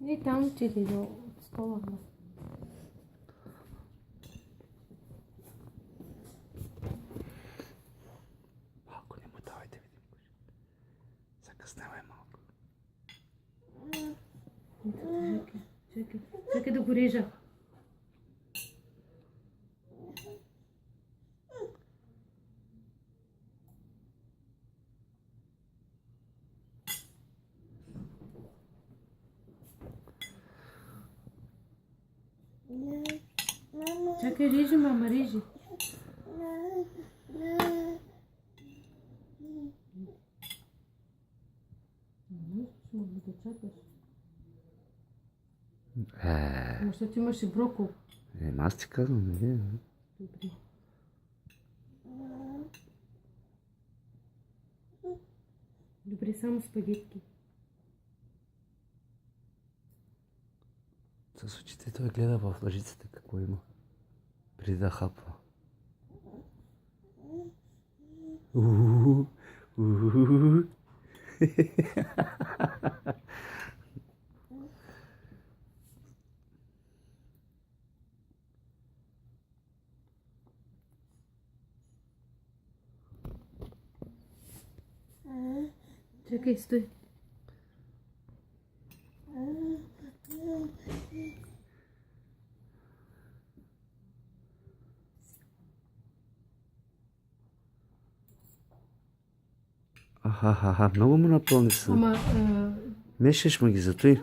И там отиде до стола. Малко не му давай да видим. Закъснявай малко. Чакай да го режа. Чакай, режи, мама, режи. Да чакаш. Защото имаше брокол. Аз ти казвам, не. Добре. Добре, само спагетки. С очите той гледа в лъжицата какво има. Преди да хапва. Чакай, стой. Аха, много му напълни са. Ама, Мешаш му ги, зато и.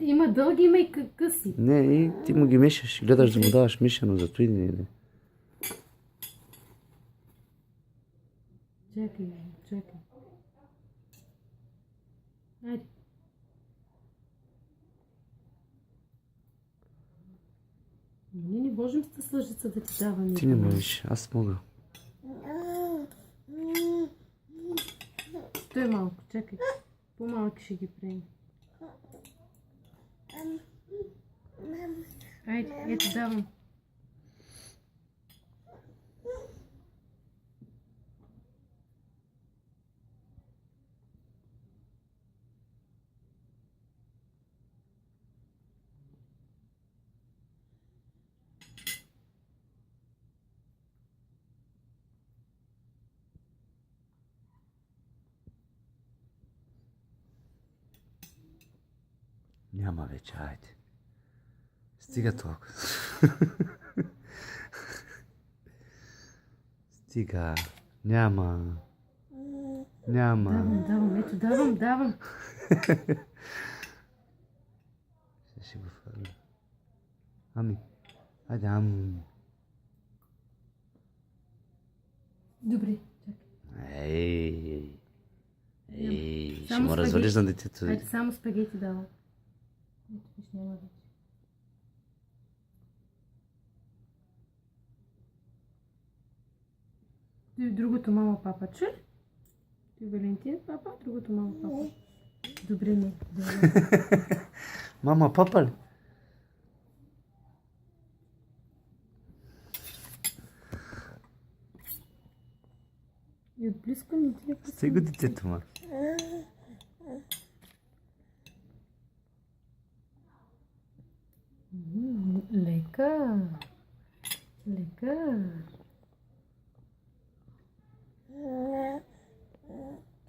има дълги, има и къси. Не, и ти му ги мешаш. Гледаш да му даваш мешано, зато и не. Чакай. Айде. Ние не можем с лъжица да ти даваме. Ти не можеш, аз мога. Стой малко, чакай. По-малки ще ги правим. Айде, ето давам. Няма вече, айде. Стига толкова. Стига. Няма. Давам, ето давам. Ще го фърля. Ами. Айде, Добре, чакай. Ще му развалиш на детето. Айде, само спагети давам. Ето, виж, няма вече. Другото мама, папа, чуй? Ти Валентин, папа, другото мама, папа. Добре, не. Мама, папа ли? И отблизко не ти е Стига детето, ма. Лека.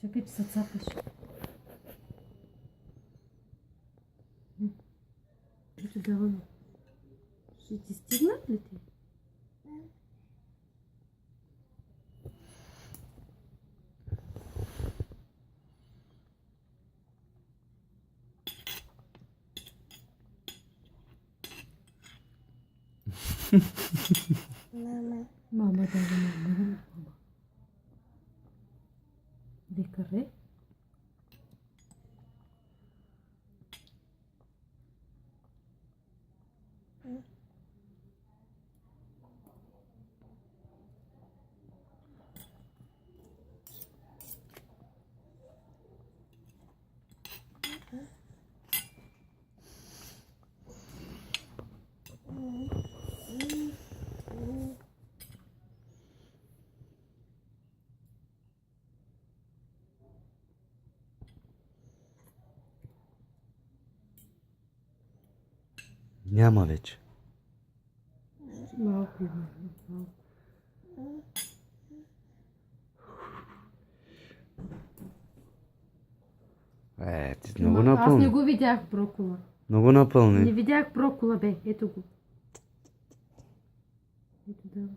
Чакай, че се цапаш. Ето давам. Ще ти стигнат ли ти? Мама, мама. Лекаре? Няма вече. Малко има. Малко. Ти много Аз не напълни. го видях брокола. Много Не напълни. видях брокола, бе. Ето го. Ето да.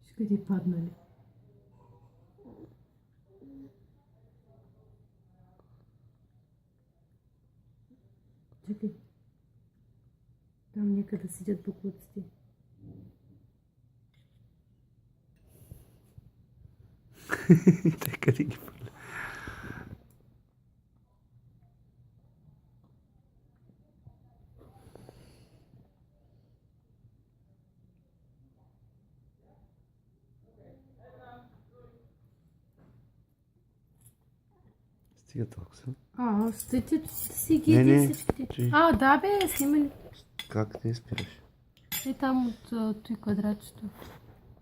Ще ти паднали. Чакай. Там нека да седят буклуците. Така ли ги пърля? Стига толкова. Стойте си ги Не, еди не. всичките. Чуй. Да бе, снимали. Как не спираш? Е там от той квадратчето.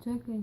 Чакай.